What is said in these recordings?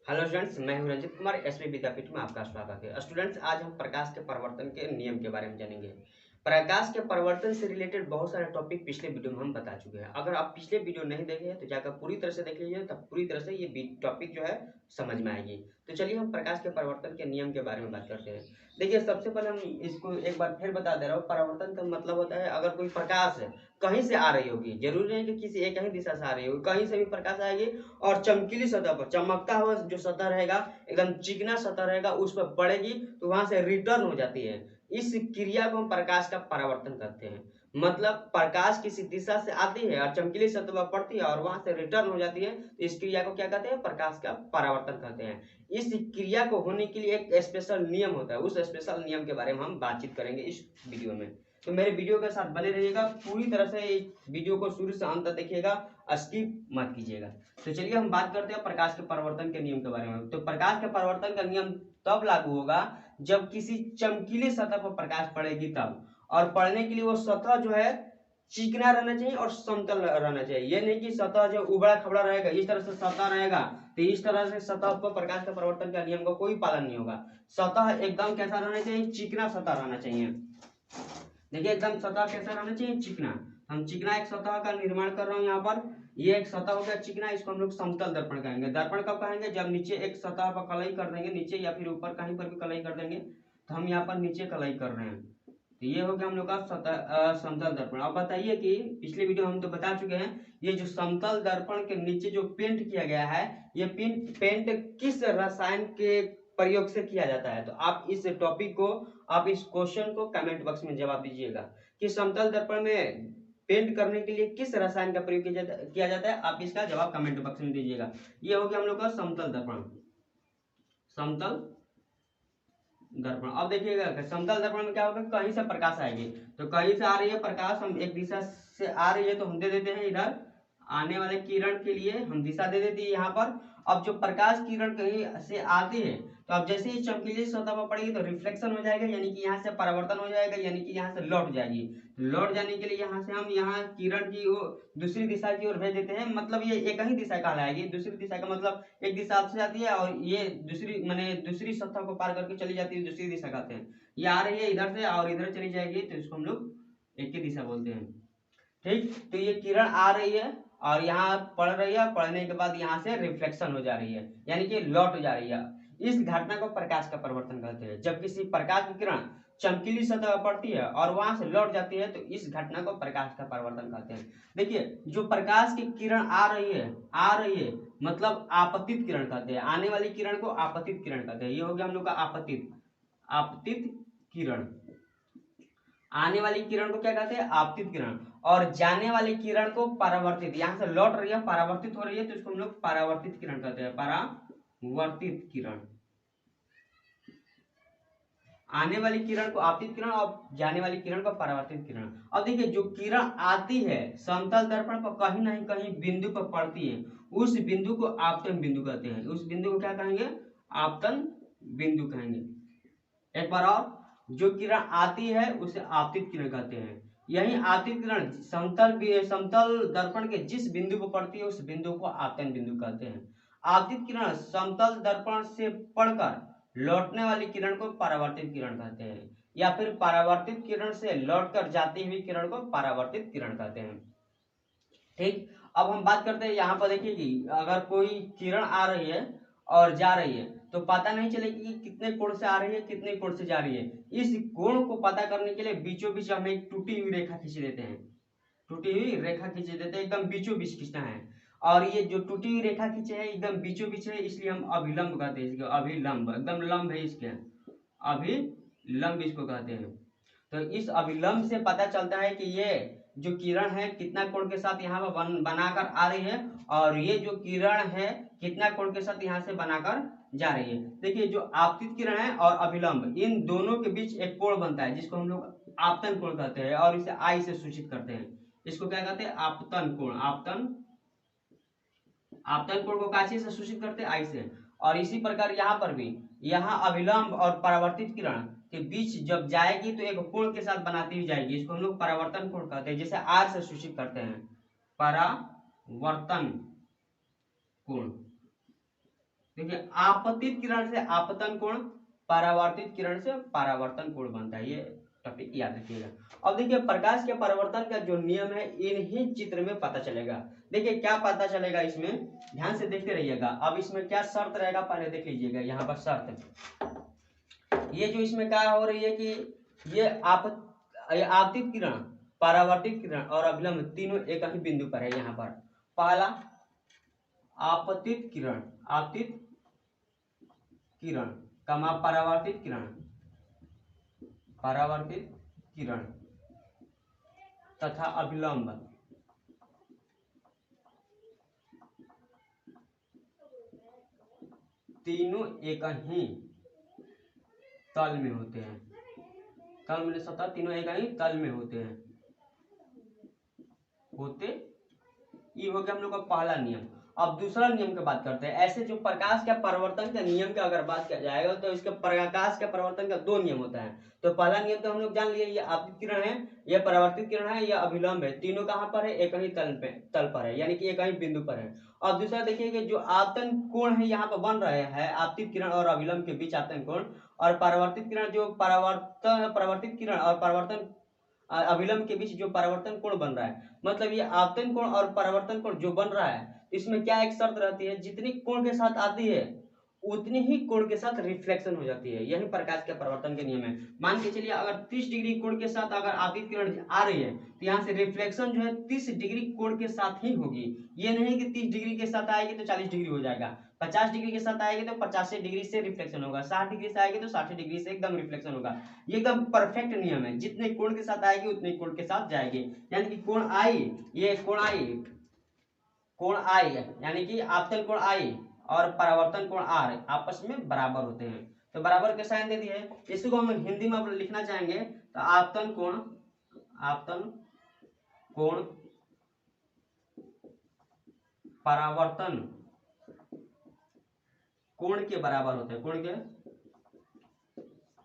Hello students, मैं हूं Ranjit Kumar. SP विद्यापीठ में आपका स्वागत है। स्टूडेंट्स, आज हम प्रकाश के परिवर्तन के नियम के बारे में जानेंगे। प्रकाश के परिवर्तन से रिलेटेड बहुत सारे टॉपिक पिछले वीडियो में हम बता चुके हैं। अगर आप पिछले वीडियो नहीं देखे हैं तो जाकर पूरी तरह से देख लीजिए, तब पूरी तरह से ये टॉपिक जो है समझ में आएगी। तो चलिए हम प्रकाश के परिवर्तन के नियम के बारे में बात करते हैं। देखिए, सबसे पहले हम इसको एक बार फिर बता दे रहा हूँ। परिवर्तन का मतलब होता है, अगर कोई प्रकाश है कहीं से आ रही होगी, जरूरी नहीं कि किसी एक ही दिशा से आ रही होगी, कहीं से भी प्रकाश आएगी और चमकीली सतह पर, चमकता हुआ जो सतह रहेगा, एकदम चिकना सतह रहेगा, उस पर पड़ेगी तो वहां से रिटर्न हो जाती है। इस क्रिया को हम प्रकाश का परावर्तन कहते हैं। मतलब प्रकाश किसी दिशा से आती है और चमकीली सतह पर पड़ती है और वहां से रिटर्न हो जाती है, तो इस क्रिया को क्या कहते हैं? प्रकाश का परावर्तन कहते हैं। इस क्रिया को होने के लिए एक स्पेशल नियम होता है। उस स्पेशल नियम के बारे में हम बातचीत करेंगे इस वीडियो में। तो मेरे वीडियो के साथ बने रहिएगा, पूरी तरह से इस वीडियो को शुरू से अंत तक देखिएगा, स्किप मत कीजिएगा। तो चलिए हम बात करते हैं प्रकाश के परिवर्तन के नियम के बारे में। तो प्रकाश के परिवर्तन का नियम तब लागू होगा जब किसी चमकीली सतह पर प्रकाश पड़ेगी तब, और पड़ने के लिए वो सतह जो है चिकना रहना चाहिए और समतल रहना चाहिए। ये नहीं कि सतह जो उबड़ा खबड़ा रहेगा, इस तरह से सतह रहेगा, तो इस तरह से सतह पर प्रकाश के परिवर्तन का नियम का कोई पालन नहीं होगा। सतह एकदम कैसा रहना चाहिए? चिकना सतह रहना चाहिए। देखिए, एकदम सतह कैसा रहना चाहिए? चिकना। हम चिकना एक सतह का निर्माण कर रहे हैं यहाँ पर। ये एक सतह हो गया चिकना, इसको हम लोग समतल दर्पण कहेंगे। दर्पण कब कहेंगे? जब नीचे एक सतह पर कलई कर देंगे, नीचे या फिर ऊपर कहीं पर भी कलई कर देंगे। तो हम यहाँ पर नीचे कलई कर रहे हैं, तो ये हो गया हम लोग का समतल दर्पण। अब बताइए कि पिछले वीडियो हम तो बता चुके हैं, ये जो समतल दर्पण के नीचे जो पेंट किया गया है, ये पेंट किस रसायन के प्रयोग से किया जाता है? तो आप इस टॉपिक को, आप इस क्वेश्चन को कमेंट बॉक्स में जवाब दीजिएगा कि समतल दर्पण में पेंट करने के लिए किस रसायन का प्रयोग किया जाता है। आप इसका जवाब कमेंट बॉक्स में दीजिएगा। ये हो गया हम लोग का समतल दर्पण, समतल दर्पण। अब देखिएगा समतल दर्पण में क्या होगा, कहीं से प्रकाश आएगी, तो कहीं से आ रही है प्रकाश, हम एक दिशा से आ रही है तो हम दे देते हैं इधर आने वाले किरण के लिए हम दिशा दे देती है यहाँ पर। अब जो प्रकाश किरण कहीं से आती है, तो अब जैसे ही चमकीली सतह पर पड़ेगी तो रिफ्लेक्शन हो जाएगा, यानी कि यहाँ से परावर्तन हो जाएगा, यानी कि यहाँ से लौट जाएगी। लौट जाने के लिए यहाँ से हम यहाँ किरण की वो दूसरी दिशा की ओर भेज देते हैं। मतलब ये एक ही दिशा कहलाएगी। दूसरी दिशा का मतलब एक दिशा से जाती है और ये दूसरी माने दूसरी सतह को पार करके चली जाती है, दूसरी दिशा कहते हैं। ये आ रही है इधर से और इधर चली जाएगी, तो इसको हम लोग एक ही दिशा बोलते हैं। ठीक, तो ये किरण आ रही है और यहाँ पड़ रही है, पढ़ने के बाद यहाँ से रिफ्लेक्शन हो जा रही है, यानी कि लौट जा रही है। इस घटना को प्रकाश का परिवर्तन कहते हैं। जब किसी प्रकाश की किरण चमकीली सतह पर पड़ती है और वहां से लौट जाती है, तो इस घटना को प्रकाश का परिवर्तन कहते हैं। देखिए, जो प्रकाश की किरण आ रही है मतलब आपतित किरण कहते हैं। आने वाली किरण को आपतित किरण कहते हैं। ये हो गया हम लोग का आपतित, आपतित किरण। आने वाली किरण को क्या कहते हैं? आपतित किरण। और जाने वाली किरण को परावर्तित, यहां से लौट रही है, परावर्तित हो रही है, तो इसको हम लोग परावर्तित किरण कहते हैं। परावर्तित किरण। आने वाली किरण को आपतित किरण और जाने वाली किरण को परावर्तित किरण। अब देखिए, जो किरण आती है समतल दर्पण पर कहीं ना कहीं बिंदु पर पड़ती है, उस बिंदु को आपतन बिंदु कहते हैं। उस बिंदु को क्या कहेंगे? आपतन बिंदु कहेंगे। एक बार और, जो किरण आती है उसे आपतित किरण कहते हैं। यही आपतित किरण समतल दर्पण के जिस बिंदु पर पड़ती है उस बिंदु को आपतन बिंदु कहते हैं। आपतित किरण समतल दर्पण से पड़कर लौटने वाली किरण को परावर्तित किरण कहते हैं, या फिर परावर्तित किरण से लौटकर जाती हुई किरण को परावर्तित किरण कहते हैं। ठीक, अब हम बात करते हैं यहाँ पर। देखिए कि अगर कोई किरण आ रही है और जा रही है, तो पता नहीं चलेगी कि कितने कोण से आ रही है, कितने कोण से जा रही है। इस कोण को पता करने के लिए बीचों बीच हम एक टूटी हुई रेखा खींच देते हैं। टूटी हुई रेखा खींच देते हैं, एकदम बीचों बीच खींचना है। और ये जो टूटी हुई रेखा खींचे है एकदम बीचों बीच है, इसलिए हम अभिलंब कहते हैं इसको। अभिलंब, एकदम लंब है इसके, अभिलंब इसको कहते हैं। तो इस अभिलंब से पता चलता है कि ये जो किरण है कितना कोण के साथ यहाँ पर बनाकर आ रही है, और ये जो किरण है कितना कोण के साथ यहाँ से बनाकर जा रही है। देखिए, जो आपतित किरण है और अभिलंब, इन दोनों के बीच एक कोण बनता है जिसको हम लोग आपतन कोण कहते हैं, और इसे आई से सूचित करते हैं। इसको क्या कहते हैं? आपतन कोण। आपतन कोण को काची से सूचित करते हैं? आई से। और इसी प्रकार यहाँ पर भी, यहाँ अभिलंब और परावर्तित किरण के बीच जब जाएगी तो एक कोण के साथ बनाती हुई जाएगी, इसको हम लोग परावर्तन कोण कहते हैं, जैसे आर से सूचित करते हैं, परावर्तन कोण। देखिए आपतित किरण से आपतन कोण, परावर्तित किरण से परावर्तन कोण बनता है, ये टॉपिक याद रखिएगा। अब देखिए प्रकाश के परावर्तन का जो नियम है इन्हीं चित्र में पता चलेगा। देखिए क्या पता चलेगा इसमें, ध्यान से देखते रहिएगा। अब इसमें क्या शर्त रहेगा पहले देख लीजिएगा, यहाँ पर शर्त ये जो इसमें क्या हो रही है कि ये आपतित किरण, परावर्तित किरण और अभिलंब तीनों एक ही बिंदु पर है। यहाँ पर पहला आपतित किरण, आपतित किरण कमा परावर्तित किरण, परावर्तित किरण तथा अभिलंब तीनों एक ही तल में होते हैं। तल में सतह, तीनों एक ही तल में होते हैं, ये हो गया हम लोग का पहला नियम। अब दूसरा नियम की बात करते हैं। ऐसे जो प्रकाश के परिवर्तन के नियम की अगर बात किया जाएगा तो इसके प्रकाश के परिवर्तन का दो नियम होता है। तो पहला नियम तो हम लोग जान लिए, ये आपतित किरण है, ये परावर्तित किरण है, ये अभिलंब है, तीनों कहाँ पर है, एक ही तल पर है, यानी कि एक ही बिंदु पर है। और दूसरा देखिए कि जो आपतन कोण है यहाँ पर बन रहे हैं आपतित किरण और अभिलंब के बीच आपतन कोण, और परावर्तित किरण जो परावर्तित किरण और परावर्तन अभिलंब के बीच जो परावर्तन कोण बन रहा है, मतलब ये आपतन कोण और परावर्तन कोण जो बन रहा है इसमें क्या एक शर्त रहती है, जितनी कोण के साथ आती है उतनी ही कोण के साथ रिफ्लेक्शन हो जाती है। यही प्रकाश के परिवर्तन के नियम है। मान के चलिए अगर 30 डिग्री कोण के साथ अगर आपतित किरण आ रही है तो यहाँ से रिफ्लेक्शन जो है 30 डिग्री कोण के साथ ही होगी। ये नहीं कि 30 डिग्री के साथ आएगी तो 40 डिग्री हो जाएगा, 50 डिग्री के साथ आएगी तो 50 डिग्री से रिफ्लेक्शन होगा, 60 डिग्री से आएगी तो 60 डिग्री से एकदम रिफ्लेक्शन होगा। ये एकदम परफेक्ट नियम है, जितने कोण के साथ आएगी उतने कोण के साथ जाएगी। यानी कि कोण आई, ये कोण आई, कोण आई यानी कि आपतन कोण आई और परावर्तन कोण आर आपस में बराबर होते हैं, तो बराबर के साइन दे दिए है। इसको हम हिंदी में लिखना चाहेंगे तो आपतन कोण, आपतन कोण परावर्तन कोण के बराबर होते हैं, कोण के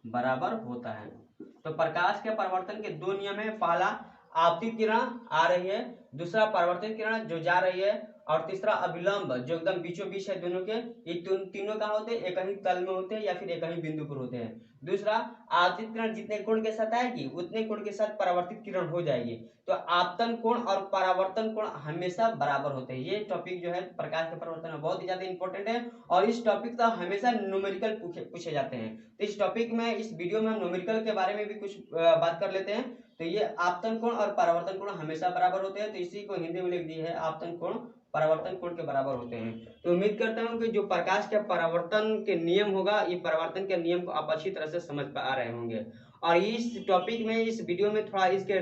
बराबर होता है। तो प्रकाश के परिवर्तन के दो नियम है, पहला आपतित किरण आ रही है, दूसरा परावर्तित किरण जो जा रही है, और तीसरा अभिलंब जो एकदम बीचों बीच है दोनों के। ये तीनों कहाँ होते हैं, एक ही तल में होते हैं या फिर एक ही बिंदु पर होते हैं। दूसरा आपतित किरण जितने कोण के साथ आएगी उतने कोण के साथ परावर्तित किरण हो जाएगी। तो आपतन कोण और परावर्तन कोण हमेशा बराबर होते हैं। ये टॉपिक जो है प्रकाश के परिवर्तन में बहुत ही ज्यादा इंपॉर्टेंट है और इस टॉपिक का हमेशा न्यूमेरिकल पूछे जाते हैं। तो इस टॉपिक में, इस वीडियो में हम न्यूमेरिकल के बारे में भी कुछ बात कर लेते हैं। तो ये आपतन कोण और परावर्तन कोण हमेशा बराबर होते हैं, तो इसी को हिंदी में लिख दी है आपतन कोण परावर्तन कोण के बराबर होते हैं। तो उम्मीद करता हूं कि जो प्रकाश के परावर्तन के नियम होगा, ये परावर्तन के नियम को आप अच्छी तरह से समझ पा रहे होंगे। और इस टॉपिक में, इस वीडियो में थोड़ा इसके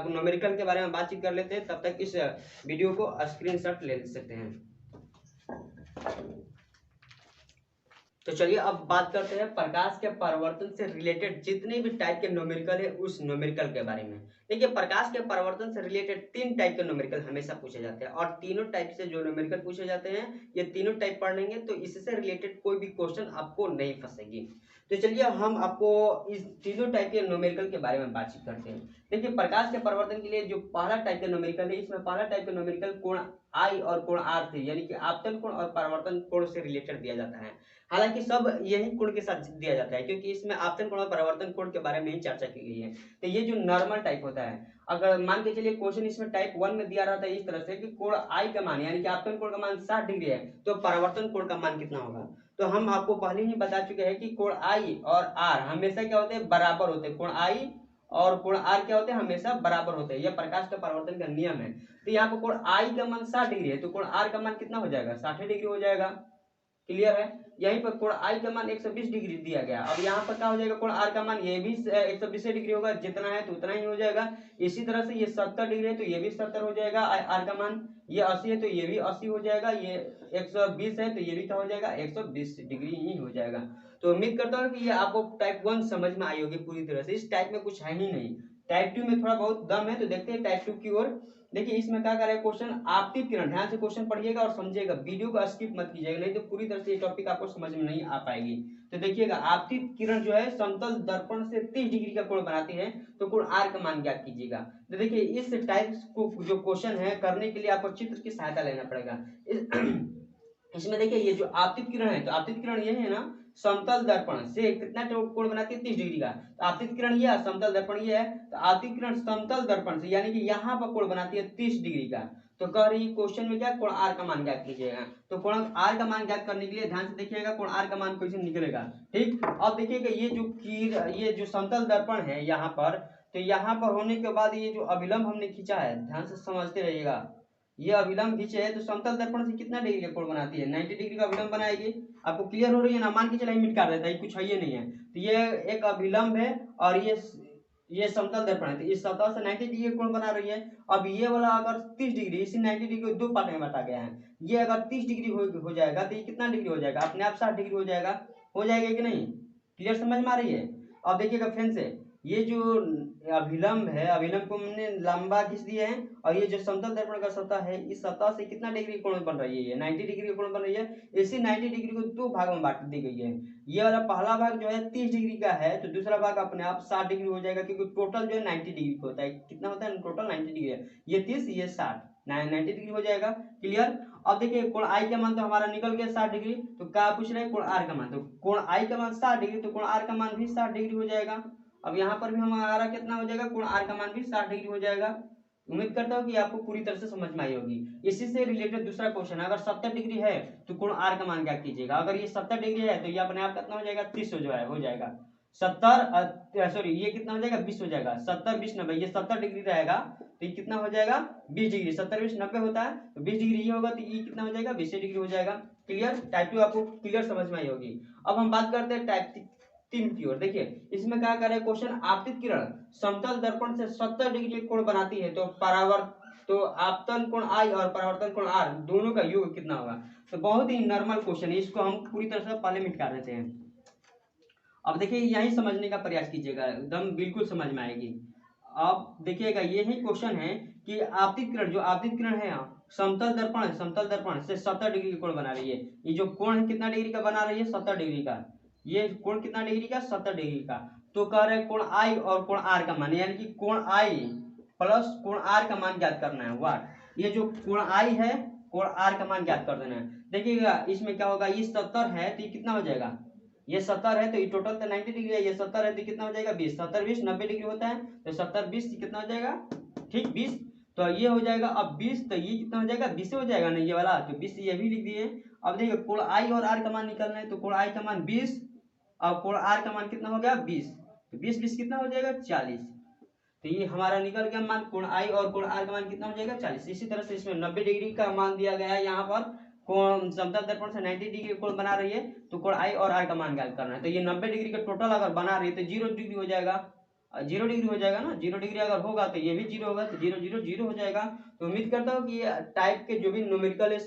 न्यूमेरिकल के बारे में बातचीत कर लेते हैं। तब तक इस वीडियो को स्क्रीनशॉट ले सकते हैं। तो चलिए अब बात करते हैं प्रकाश के परावर्तन से रिलेटेड जितने भी टाइप के न्यूमेरिकल है उस न्यूमेरिकल के बारे में। देखिए प्रकाश के परावर्तन से रिलेटेड 3 टाइप के न्यूमेरिकल हमेशा पूछे जाते हैं, और तीनों टाइप से जो न्यूमेरिकल पूछे जाते हैं ये तीनों टाइप पढ़ लेंगे तो इससे रिलेटेड कोई भी क्वेश्चन आपको नहीं फंसेगी। तो चलिए हम आपको इस तीनों टाइप के न्यूमेरिकल के बारे में बातचीत करते हैं। देखिए प्रकाश के परावर्तन के लिए जो पहला टाइप का न्यूमेरिकल है, इसमें पहला टाइप का न्यूमेरिकल कोण आई और कोण आर से, यानी कि आपतन कोण और परावर्तन कोण से रिलेटेड दिया जाता है। हालांकि सब यही कोण के साथ दिया जाता है क्योंकि इसमें आपतन कोण और परावर्तन कोण के बारे में ही चर्चा की गई है। तो ये जो नॉर्मल टाइप होता है, अगर मान के चलिए क्वेश्चन इसमें टाइप 1 में दिया रहता है इस तरह से कि कोण आई का मान यानी कि आपतन कोण का मान 60 डिग्री है तो परावर्तन कोण का मान कितना होगा। तो हम आपको पहले ही बता चुके हैं कि कोण आई और आर हमेशा क्या होते हैं, बराबर होते हैं। कोण आई और कोण आर क्या होते हैं, हमेशा बराबर होते हैं। यह प्रकाश का परावर्तन का नियम है। तो यहाँ पर कोण आई का मान 60 डिग्री है तो कोण आर का मान कितना हो जाएगा, 60 डिग्री हो जाएगा। क्लियर है। यहीं पर कोण आई का मान 120 डिग्री दिया गया। अब यहाँ पर क्या हो जाएगा, कोण आर का मान ये भी 120 डिग्री होगा, जितना है तो उतना ही हो जाएगा। इसी तरह से ये 70 डिग्री है तो ये भी 70 हो जाएगा। आर का मान ये 80 है तो ये भी 80 हो जाएगा। ये 120 है तो ये भी क्या हो जाएगा, 120 डिग्री ही हो जाएगा। तो उम्मीद करता हूँ कि ये आपको टाइप 1 समझ में आई होगी पूरी तरह से। इस टाइप में कुछ है ही नहीं, टाइप 2 में थोड़ा बहुत दम है। तो देखते हैं टाइप 2 की ओर। देखिए इसमें क्या कर रहा है क्वेश्चन, आपतित किरण, ध्यान से क्वेश्चन पढ़िएगा और समझिएगा, वीडियो को स्किप मत कीजिएगा नहीं तो पूरी तरह से ये टॉपिक आपको समझ में नहीं आ पाएगी। तो देखिएगा आपतित किरण जो है समतल दर्पण से 30 डिग्री का कोण बनाती है तो कोण आर का मान ज्ञात कीजिएगा। तो देखिए इस टाइप को जो क्वेश्चन है करने के लिए आपको चित्र की सहायता लेना पड़ेगा। इसमें देखिए ये जो आपतित किरण है, तो आपतित किरण ये है ना, समतल दर्पण से कितना कोण बनाती है, 30 डिग्री का। तो आपतित किरण ये है, समतल दर्पण ये है, तो आपतित किरण समतल दर्पण से यानी कि यहाँ पर कोण बनाती है 30 डिग्री का। तो कह रही क्वेश्चन में क्या, कोण आर का मान ज्ञात कीजिएगा। तो कोण आर का मान ज्ञात करने के लिए ध्यान से देखिएगा कोण आर का मान कैसे निकलेगा। ठीक, अब देखिएगा ये जो समतल दर्पण है यहाँ पर, तो यहाँ पर होने के बाद ये जो अभिलंब हमने खींचा है, ध्यान से समझते रहिएगा, ये अभिलंब खींचे है तो समतल दर्पण से कितना डिग्री का कोण बनाती है, 90 डिग्री का अभिलंब बनाएगी। आपको क्लियर हो रही है ना, मान के चला मिट काट देता है, कुछ है ये नहीं है। तो ये एक अभिलंब है और ये समतल दर्पण है, तो इस सतह से 90 डिग्री का कोण बना रही है। अब ये वाला अगर 30 डिग्री, इसी 90 डिग्री को दो पार्ट में बांटा गया है, ये अगर 30 डिग्री हो जाएगा तो ये कितना डिग्री हो जाएगा, अपने आप 60 डिग्री हो जाएगा कि नहीं, क्लियर समझ में आ रही है। अब देखिएगा फ्रेंड से, ये जो अभिलंब है, अभिलंब को हमने लंबा खींच दिया है, और ये जो समतल दर्पण का सतह है, इस सतह से कितना डिग्री कोण बन रही है, ये 90 डिग्री कोण बन रही है। इसी 90 डिग्री को दो भागों में बांट दी गई है। ये वाला पहला भाग जो है 30 डिग्री का है, तो दूसरा भाग अपने आप 60 डिग्री हो जाएगा, क्योंकि टोटल जो है 90 डिग्री का होता है। कितना होता है टोटल, 90 डिग्री है, ये 30 ये 60, 90 डिग्री हो जाएगा। क्लियर। अब देखिए कोण आई का मान तो हमारा निकल गया 60 डिग्री, तो क्या पूछ रहे हैं, कोण आर का मान। तो कोण आई का मान 60 डिग्री, तो कोण आर का मान भी 60 डिग्री हो जाएगा। अब यहाँ पर भी हमारा कितना हो जाएगा, कोण आर का मान भी 60 डिग्री हो जाएगा। उम्मीद करता हूँ कि आपको पूरी तरह से समझ में आई होगी। इसी से रिलेटेड दूसरा क्वेश्चन है, अगर 70 डिग्री है तो कोण आर का मान क्या कीजिएगा। अगर ये 70 डिग्री है तो ये अपने आप कितना हो जाएगा, 30 हो जाएगा। 70 सॉरी ये कितना हो जाएगा, 20 हो जाएगा। 70 20 90, ये 70 डिग्री रहेगा तो ये कितना हो जाएगा, 20 डिग्री। 70 20 90 होता है, तो 20 डिग्री ये होगा तो ये कितना हो जाएगा, 20 डिग्री हो जाएगा। क्लियर। टाइप 2 आपको क्लियर समझ में आई होगी। अब हम बात करते हैं टाइप 3 की ओर। देखिए इसमें क्या कर रहे हैं क्वेश्चन, आपतित किरण समतल दर्पण से 70 डिग्री कोण बनाती है, तो आपतन कोण आई और परावर्तन कोण आर दोनों का योग कितना होगा। तो बहुत ही नॉर्मल क्वेश्चन है, इसको हम पूरी तरह से पहले मिटा देते हैं। अब देखिए यही समझने का प्रयास कीजिएगा, एकदम बिल्कुल समझ में आएगी। अब देखिएगा यही क्वेश्चन है कि आपतित किरण, जो आपतित किरण है समतल दर्पण से 70 डिग्री का कोण बना रही है। ये जो कोण है कितना डिग्री का बना रही है, 70 डिग्री का। ये कोण कितना डिग्री का, 70 डिग्री का। तो कह रहे हैं कोण आई और कोण आर का मान, यानी कि कोण आई प्लस कोण आर का मान ज्ञात करना है। वाट, ये जो कोण आई है, कोण आर का मान ज्ञात कर देना है। देखिएगा इसमें क्या होगा, ये 70 है तो ये कितना हो जाएगा, ये 70 है तो ये टोटल तो 90 डिग्री है, ये 70 है तो कितना हो जाएगा, 20। 70 20 90 डिग्री होता है, तो 70 20 कितना हो जाएगा, ठीक 20। तो ये हो जाएगा अब 20, तो ये कितना हो जाएगा, 20 हो जाएगा ना ये वाला, तो 20 ये भी लिख दिए। अब देखिए कोण आई और आर का मान निकलना है, तो कोण आई का मान 20 और कोण आर का मान कितना हो गया, 20। तो 20 20 कितना हो जाएगा, 40। तो ये हमारा निकल गया मान, कोण आई और कोण आर का मान कितना हो जाएगा, 40। इसी तरह से इसमें 90 डिग्री का मान दिया गया है, यहाँ पर कोण समतल दर्पण से 90 डिग्री कोण बना रही है, तो कोण आई और आर का मान ज्ञात करना है। तो ये 90 डिग्री का टोटल अगर बना रही है तो 0 डिग्री हो जाएगा, 0 डिग्री हो जाएगा ना। 0 डिग्री अगर होगा तो ये भी 0 होगा, तो 0 0 0 हो जाएगा। तो उम्मीद करता हूँ कि ये टाइप के जो भी न्यूमेरिकल है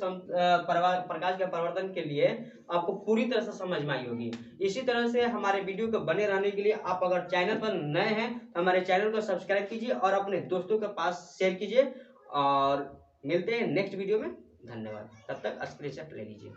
प्रकाश के परिवर्तन के लिए आपको पूरी तरह से समझ में आई होगी। इसी तरह से हमारे वीडियो को बने रहने के लिए आप अगर चैनल पर नए हैं तो हमारे चैनल को सब्सक्राइब कीजिए और अपने दोस्तों के पास शेयर कीजिए, और मिलते हैं नेक्स्ट वीडियो में। धन्यवाद। तब तक स्क्रीनशॉट ले लीजिए।